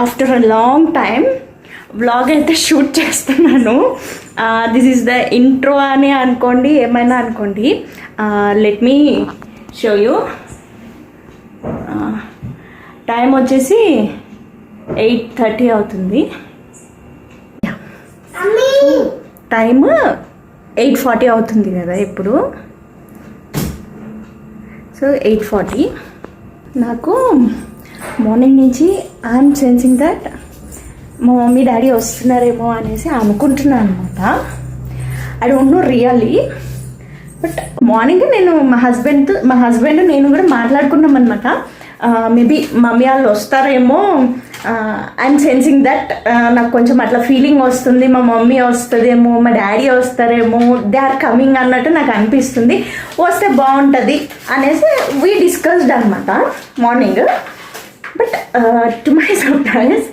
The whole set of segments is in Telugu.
After a long time vlog అయితే షూట్ చేస్తున్నాను. దిస్ ఈజ్ ద ఇంట్రో అని అనుకోండి, ఏమైనా అనుకోండి. Let me show you. Time వచ్చేసి 8:30 అవుతుంది. టైమ్ 8:40 అవుతుంది కదా ఇప్పుడు. సో 8:40 నాకు మార్నింగ్ నుంచి ఐఎమ్ సెన్సింగ్ దట్ మా మమ్మీ డాడీ వస్తున్నారేమో అనేసి అనుకుంటున్నాను అనమాట. I don't know really, but morning నేను మా హస్బెండ్ నేను కూడా మాట్లాడుకున్నాం అనమాట. మేబీ మమ్మీ వాళ్ళు వస్తారేమో, ఐఎమ్ సెన్సింగ్ దట్, నాకు కొంచెం అట్లా ఫీలింగ్ వస్తుంది, మా మమ్మీ వస్తుందేమో, మా డాడీ వస్తారేమో, దే ఆర్ కమింగ్ అన్నట్టు నాకు అనిపిస్తుంది. వస్తే బాగుంటుంది అనేసి వీ డిస్కస్డ్ అనమాట morning. But to my surprise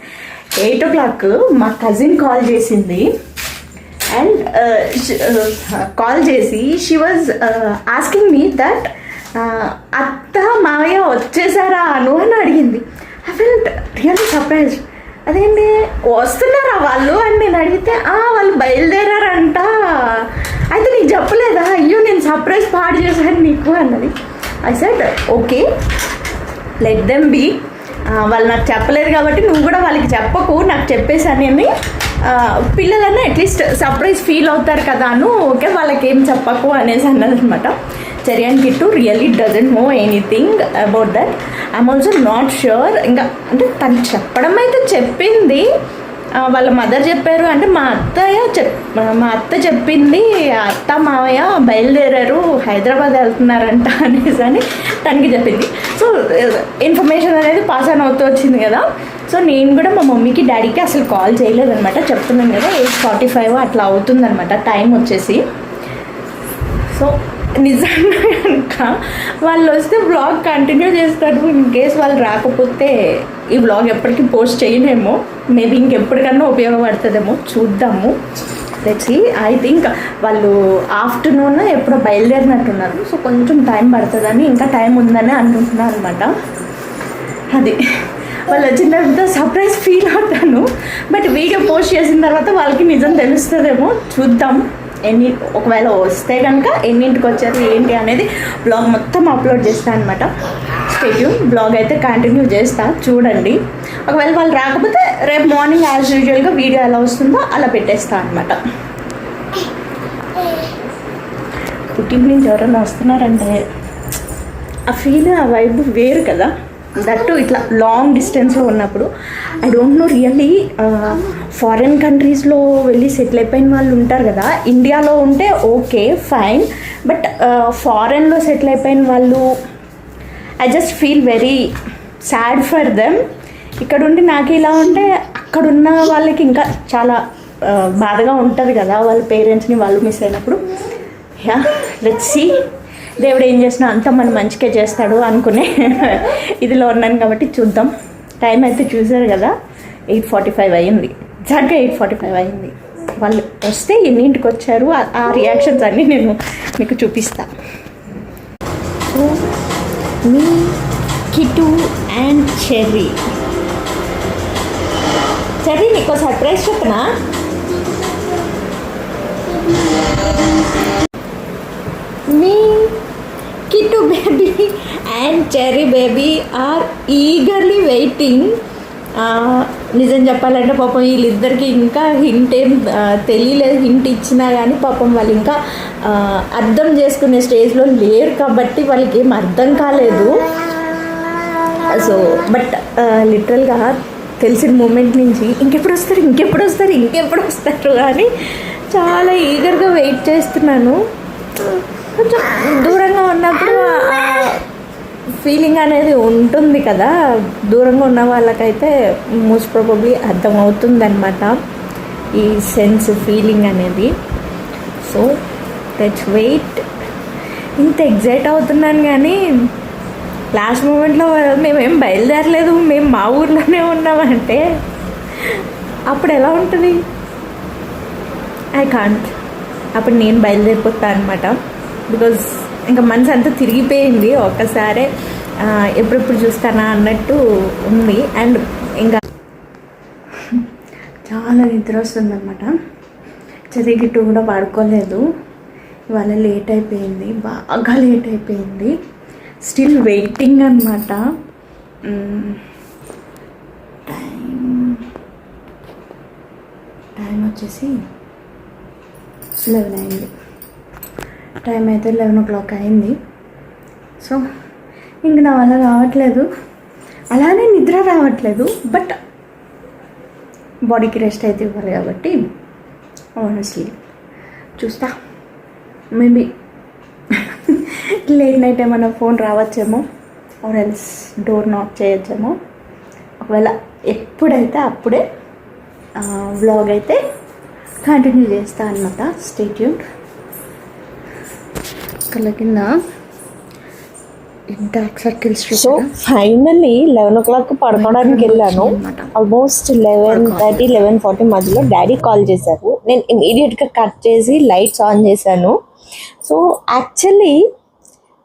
8 o'clock మా కజిన్ కాల్ చేసింది. అండ్ కాల్ చేసి she was asking me that అత్త మావయ్య వచ్చేసారా అను అని అడిగింది. I felt really surprise. అదేంటి వస్తున్నారా వాళ్ళు అని నేను అడిగితే వాళ్ళు బయలుదేరారంట, అయితే నీకు చెప్పలేదా? అయ్యో నేను సర్ప్రైజ్ పాడు చేశాను నీకు అన్నది. I said okay, let them be. వాళ్ళు నాకు చెప్పలేదు కాబట్టి నువ్వు కూడా వాళ్ళకి చెప్పకు, నాకు చెప్పేసానని. పిల్లలన్నా అట్లీస్ట్ సర్ప్రైజ్ ఫీల్ అవుతారు కదా అను. ఓకే, వాళ్ళకి ఏం చెప్పకు అనేసి అన్నది అనమాట. Cherry and Kittu really doesn't know anything about that. I'm also not sure. ఇంకా అంటే తను చెప్పడం అయితే చెప్పింది, వాళ్ళ మదర్ చెప్పారు అంటే మా అత్త చెప్పింది, అత్త మావయ్య బయలుదేరారు, హైదరాబాద్ వెళ్తున్నారంట అనేసి అని తనకి చెప్పింది. సో ఇన్ఫర్మేషన్ అనేది పాస్ ఆన్ అవుతూ వచ్చింది కదా. సో నేను కూడా మా మమ్మీకి డాడీకి అసలు కాల్ చేయలేదనమాట. చెప్తున్నాను కదా 8:45 అట్లా అవుతుందనమాట టైం వచ్చేసి. సో నిజంగా కనుక వాళ్ళు వస్తే వ్లాగ్ కంటిన్యూ చేస్తారు. ఇన్ కేస్ వాళ్ళు రాకపోతే ఈ వ్లాగ్ ఎప్పటికీ పోస్ట్ చేయలేమో, మేబీ ఇంకెప్పటికన్నా ఉపయోగపడుతుందేమో, చూద్దాము. Let's see. ఐ థింక్ వాళ్ళు ఆఫ్టర్నూన్ ఎప్పుడో బయలుదేరినట్టున్నారు. సో కొంచెం టైం పడుతుందని, ఇంకా టైం ఉందని అనుకుంటున్నాను అనమాట. అది వాళ్ళు వచ్చిన తర్వాత సర్ప్రైజ్ ఫీల్ అవుతాను. బట్ వీడియో పోస్ట్ చేసిన తర్వాత వాళ్ళకి నిజం తెలుస్తుందేమో, చూద్దాం. ఒకవేళ వస్తే కనుక ఎన్నింటికి వచ్చారు ఏంటి అనేది బ్లాగ్ మొత్తం అప్లోడ్ చేస్తాను అనమాట. Stay tune. బ్లాగ్ అయితే కంటిన్యూ చేస్తా, చూడండి. ఒకవేళ వాళ్ళు రాకపోతే రేపు మార్నింగ్ యాజ్ యూజువల్గా వీడియో ఎలా వస్తుందో అలా పెట్టేస్తా అనమాట. పుట్టింటి నుంచి ఎవరైనా వస్తున్నారంటే ఆ ఫీల్, ఆ వైబ్ వేరు కదా. దట్టు ఇట్లా లాంగ్ డిస్టెన్స్లో ఉన్నప్పుడు. I don't know really, foreign కంట్రీస్లో వెళ్ళి సెటిల్ అయిపోయిన వాళ్ళు ఉంటారు కదా. ఇండియాలో ఉంటే ఓకే ఫైన్, బట్ ఫారెన్లో సెటిల్ అయిపోయిన వాళ్ళు I just feel very sad for them. ఇక్కడ ఉండి నాకు ఇలా ఉంటే అక్కడున్న వాళ్ళకి ఇంకా చాలా బాధగా ఉంటుంది కదా, వాళ్ళ పేరెంట్స్ని వాళ్ళు మిస్ అయినప్పుడు. Yeah, let's see. దేవుడు ఏం చేసినా అంతా మన మంచిగా చేస్తాడు అనుకునే ఇదిలో ఉన్నాను కాబట్టి చూద్దాం. టైం అయితే చూసారు కదా 8:45 అయ్యింది. ఎగ్జాక్ట్గా 8:45 అయ్యింది. వాళ్ళు వస్తే ఎన్నింటికి వచ్చారు ఆ రియాక్షన్స్ అన్నీ నేను మీకు చూపిస్తాను. సో మీ కిట్టు అండ్ చెర్రీ నీకు సర్ప్రైజ్ చెప్పనా? మీ Kittu baby and Cherry baby are eagerly waiting. నిజం చెప్పాలంటే పాపం వీళ్ళిద్దరికి ఇంకా హింట్ ఏం తెలియలేదు. హింట్ ఇచ్చినా కానీ పాపం వాళ్ళు ఇంకా అర్థం చేసుకునే స్టేజ్లో లేరు కాబట్టి వాళ్ళకి ఏం అర్థం కాలేదు. సో బట్ లిటరల్గా తెలిసిన మూమెంట్ నుంచి ఇంకెప్పుడు వస్తారు అని చాలా ఈగర్గా వెయిట్ చేస్తున్నాను. కొంచెం దూరంగా ఉన్నప్పుడు ఫీలింగ్ అనేది ఉంటుంది కదా. దూరంగా ఉన్న వాళ్ళకైతే మోస్ట్ ప్రాబబ్లీ అర్థమవుతుంది అనమాట ఈ సెన్స్, ఫీలింగ్ అనేది. So let's wait. ఇంత ఎగ్జైట్ అవుతున్నాను కానీ లాస్ట్ మూమెంట్లో మేమేం బయలుదేరలేదు, మేము మా ఊర్లోనే ఉన్నామంటే అప్పుడు ఎలా ఉంటుంది? I can't. అప్పుడు నేను బయలుదేరిపోతాను అనమాట. బికాజ్ ఇంకా మనసు అంతా తిరిగిపోయింది ఒక్కసారే, ఎప్పుడెప్పుడు చూస్తానా అన్నట్టు ఉంది. అండ్ ఇంకా చాలా నిద్ర వస్తుందన్నమాట. చదివిగిట్టు కూడా పడుకోలేదు. ఇవాళ లేట్ అయిపోయింది, బాగా లేట్ అయిపోయింది. స్టిల్ వెయిటింగ్ అనమాట. టైం వచ్చేసి 11 అయింది. టైం అయితే 11 o'clock అయింది. సో ఇంక నా వల్ల రావట్లేదు, అలానే నిద్ర రావట్లేదు. బట్ బాడీకి రెస్ట్ అయితే ఇవ్వాలి కాబట్టి ఆనెస్ట్లీ చూస్తా. మేబీ లేట్ నైట్ ఏమైనా ఫోన్ రావచ్చేమో, ఆర్ ఎల్స్ డోర్ నాక్ చేయొచ్చేమో. ఒకవేళ ఎప్పుడైతే అప్పుడే వ్లాగ్ అయితే కంటిన్యూ చేస్తా అనమాట. Stay tuned. కళ్ళ కింద dark circles. So finally 11 o'clock పడుకోవడానికి వెళ్ళాను. ఆల్మోస్ట్ 11:30 11:40 మధ్యలో డాడీ కాల్ చేశారు. నేను ఇమీడియట్గా కట్ చేసి లైట్స్ ఆన్ చేశాను. So actually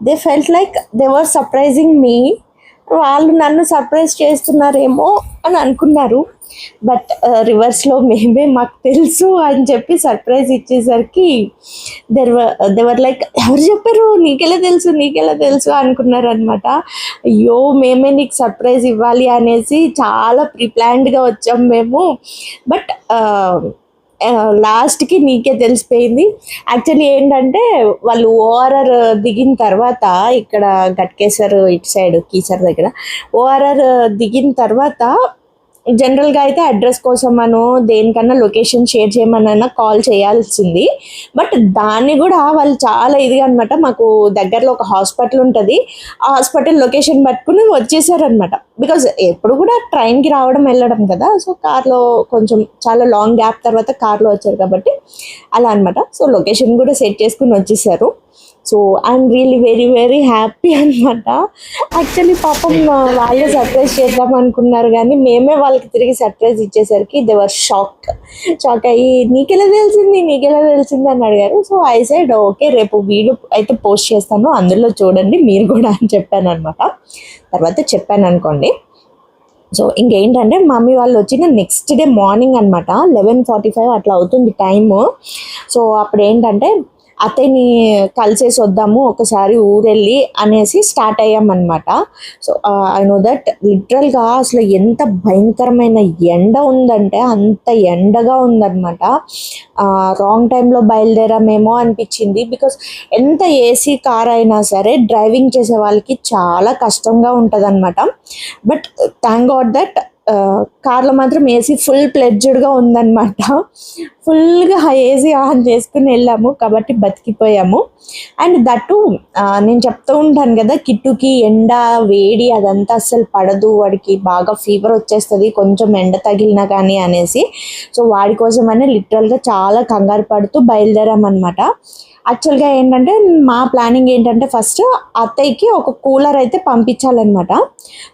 they felt like they were surprising me. వాళ్ళు నన్ను సర్ప్రైజ్ చేస్తున్నారేమో అని అనుకున్నారు. బట్ రివర్స్లో మేమే మాకు తెలుసు అని చెప్పి సర్ప్రైజ్ ఇచ్చేసరికి దేవర్ లైక్ ఎవరు చెప్పారు, నీకెలా తెలుసు అనుకున్నారు అనమాట. అయ్యో మేమే నీకు సర్ప్రైజ్ ఇవ్వాలి అనేసి చాలా ప్రీప్లాన్డ్గా వచ్చాం మేము. బట్ లాస్ట్కి నీకే తెలిసిపోయింది. యాక్చువల్లీ ఏంటంటే వాళ్ళు ఓఆర్ఆర్ దిగిన తర్వాత ఇక్కడ గట్కేసర్ ఇటు సైడ్ కీసర్ దగ్గర ఓఆర్ఆర్ దిగిన తర్వాత జనరల్గా అయితే అడ్రస్ కోసమనో దేనికన్నా లొకేషన్ షేర్ చేయమనన్నా కాల్ చేయాల్సింది. బట్ దాన్ని కూడా వాళ్ళు చాలా ఇదిగా అనమాట. మాకు దగ్గరలో ఒక హాస్పిటల్ ఉంటుంది, ఆ హాస్పిటల్ లొకేషన్ పట్టుకుని వచ్చేసారనమాట. బికాజ్ ఎప్పుడు కూడా ట్రైన్కి రావడం వెళ్ళడం కదా, సో కార్లో కొంచెం చాలా లాంగ్ గ్యాప్ తర్వాత కార్లో వచ్చారు కాబట్టి అలా అనమాట. సో లొకేషన్ కూడా సెట్ చేసుకుని వచ్చేసారు. So I'm really very very happy అనమాట. యాక్చువల్లీ పాపం వాళ్ళే సర్ప్రైజ్ చేద్దాం అనుకున్నారు, కానీ మేమే వాళ్ళకి తిరిగి సర్ప్రైజ్ ఇచ్చేసరికి దే వర్ షాక్ అయ్యి నీకెలా తెలిసింది అని అడిగారు. సో ఐ సైడ్ ఓకే, రేపు వీడియో అయితే పోస్ట్ చేస్తాను, అందులో చూడండి మీరు కూడా అని చెప్పాను అనమాట. తర్వాత చెప్పాను అనుకోండి. సో ఇంకేంటంటే మమ్మీ వాళ్ళు వచ్చిన నెక్స్ట్ డే మార్నింగ్ అనమాట 11:45 అట్లా అవుతుంది టైము. సో అప్పుడు ఏంటంటే అతన్ని కలిసేసి వద్దాము ఒకసారి ఊరెళ్ళి అనేసి స్టార్ట్ అయ్యామన్నమాట. సో ఐ నో దట్ లిటరల్గా అసలు ఎంత భయంకరమైన ఎండ ఉందంటే అంత ఎండగా ఉందన్నమాట. రాంగ్ టైంలో బయలుదేరామేమో అనిపించింది. బికాస్ ఎంత ఏసీ కార్ అయినా సరే డ్రైవింగ్ చేసే వాళ్ళకి చాలా కష్టంగా ఉంటుంది అనమాట. బట్ థ్యాంక్ గాడ్ దట్ కార్లో మాత్రం ఏసీ ఫుల్ ప్లెడ్జ్డ్గా ఉందన్నమాట. ఫుల్గా ఏసీ ఆన్ చేసుకుని వెళ్ళాము కాబట్టి బతికిపోయాము. అండ్ దట్టు నేను చెప్తూ ఉంటాను కదా, కిట్టుకి ఎండ వేడి అదంతా అస్సలు పడదు, వాడికి బాగా ఫీవర్ వచ్చేస్తుంది కొంచెం ఎండ తగిలినా కానీ అనేసి. సో వాడి కోసమనే లిటరల్గా చాలా కంగారు పడుతూ బయలుదేరామన్నమాట. యాక్చువల్గా ఏంటంటే మా ప్లానింగ్ ఏంటంటే ఫస్ట్ అత్తయ్యకి ఒక కూలర్ అయితే పంపించాలన్నమాట.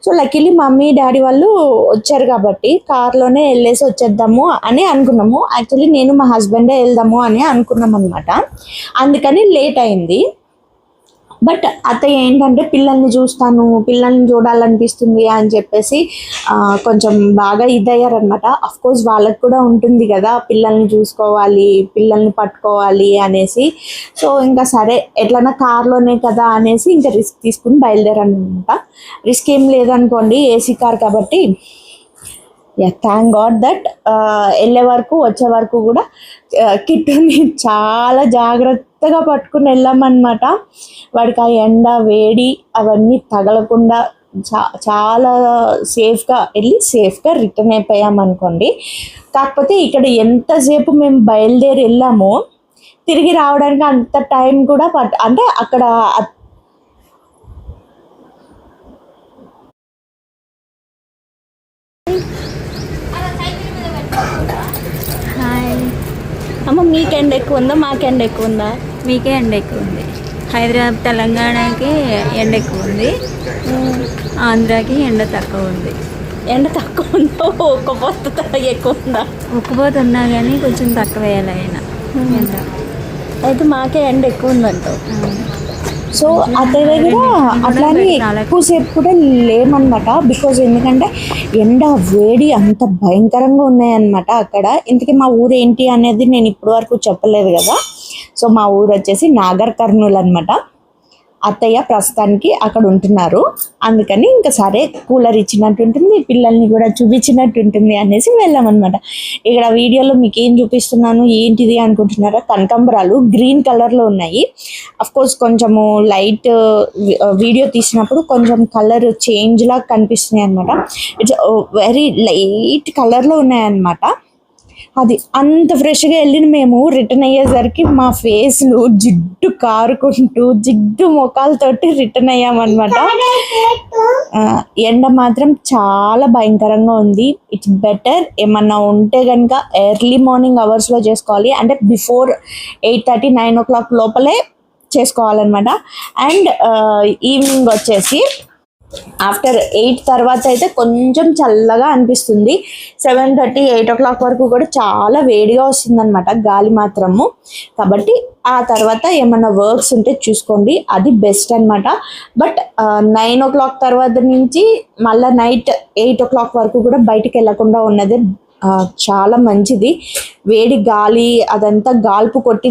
సో లక్కీలీ మమ్మీ డాడీ వాళ్ళు వచ్చారు కాబట్టి కార్లోనే వెళ్ళేసి వచ్చేద్దాము అని అనుకున్నాము. యాక్చువల్లీ నేను మా హస్బెండే వెళ్దాము అని అనుకున్నాం అనమాట. అందుకని లేట్ అయింది. బట్ అత్తయ్య ఏంటంటే పిల్లల్ని చూడాలనిపిస్తుంది అని చెప్పేసి కొంచెం బాగా ఇదయ్యారనమాట. అఫ్కోర్స్ వాళ్ళకి కూడా ఉంటుంది కదా పిల్లల్ని చూసుకోవాలి, పిల్లల్ని పట్టుకోవాలి అనేసి. సో ఇంకా సరే ఎట్లన్నా కార్లోనే కదా అనేసి ఇంకా రిస్క్ తీసుకుని బయలుదేరానమాట. రిస్క్ ఏం లేదనుకోండి, ఏసీ కార్ కాబట్టి. థ్యాంక్ గాడ్ దట్ వెళ్ళే వరకు వచ్చే వరకు కూడా కిట్టుని చాలా జాగ్రత్తగా పట్టుకుని వెళ్ళామన్నమాట. వాడికి ఆ ఎండ వేడి అవన్నీ తగలకుండా చాలా సేఫ్గా వెళ్ళి సేఫ్గా రిటర్న్ అయిపోయామనుకోండి. కాకపోతే ఇక్కడ ఎంతసేపు మేము బయలుదేరి వెళ్ళామో తిరిగి రావడానికి అంత టైం కూడా అంటే అక్కడ అమ్మ మీకు ఎండ ఎక్కువ ఉందా మాకు ఎండ ఎక్కువ ఉందా? మీకే ఎండ ఎక్కువ ఉంది. హైదరాబాద్ తెలంగాణకి ఎండ ఎక్కువ ఉంది, ఆంధ్రాకి ఎండ తక్కువ ఉంది. ఎండ తక్కువ ఉందా ఒక్కపోత ఎక్కువ ఉందా? ఒక్కపోత ఉన్నా కానీ కొంచెం తక్కువ వేయాలి అయినా ఎండ. అయితే మాకే ఎండ ఎక్కువ ఉందంటావు. సో అతని దగ్గర అట్లానే ఎక్కువసేపు కూడా లేమన్నమాట. బికాజ్ ఎందుకంటే ఎండ వేడి అంత భయంకరంగా ఉన్నాయన్నమాట అక్కడ. ఇంతకీ మా ఊరు ఏంటి అనేది నేను ఇప్పటి వరకు చెప్పలేదు కదా. సో మా ఊరు వచ్చేసి నాగర్ కర్నూలు అనమాట. అత్తయ్య ప్రస్తుతానికి అక్కడ ఉంటున్నారు, అందుకని ఇంకా సరే కూలర్ ఇచ్చినట్టు ఉంటుంది, పిల్లల్ని కూడా చూపించినట్టు ఉంటుంది అనేసి వెళ్ళామన్నమాట. ఇక్కడ వీడియోలో మీకు ఏం చూపిస్తున్నాను ఏంటిది అనుకుంటున్నారా, కనకాంబరాలు గ్రీన్ కలర్లో ఉన్నాయి. అఫ్కోర్స్ కొంచెము లైట్ వీడియో తీసినప్పుడు కొంచెం కలర్ చేంజ్ లాగా కనిపిస్తున్నాయి అనమాట. ఇట్స్ వెరీ లైట్ కలర్లో ఉన్నాయన్నమాట. అది అంత ఫ్రెష్గా వెళ్ళిన మేము రిటర్న్ అయ్యేసరికి మా ఫేస్లు జిడ్డు కారుకుంటూ జిడ్డు ముఖాలతోటి రిటర్న్ అయ్యామన్నమాట. ఎండ మాత్రం చాలా భయంకరంగా ఉంది. ఇట్స్ బెటర్ ఏమన్నా ఉంటే కనుక ఎర్లీ మార్నింగ్ అవర్స్లో చేసుకోవాలి, అంటే బిఫోర్ 8:30 9 o'clock లోపలే చేసుకోవాలన్నమాట. అండ్ ఈవినింగ్ వచ్చేసి ఆఫ్టర్ 8 తర్వాత అయితే కొంచెం చల్లగా అనిపిస్తుంది. 7:30 8 o'clock వరకు కూడా చాలా వేడిగా వస్తుంది అనమాట గాలి మాత్రము. కాబట్టి ఆ తర్వాత ఏమన్నా వర్క్స్ ఉంటే చూసుకోండి, అది బెస్ట్ అనమాట. బట్ 9 o'clock తర్వాత నుంచి మళ్ళీ నైట్ 8 o'clock వరకు కూడా బయటికి వెళ్ళకుండా ఉన్నది చాలా మంచిది. వేడి గాలి అదంతా గాల్పు కొట్టి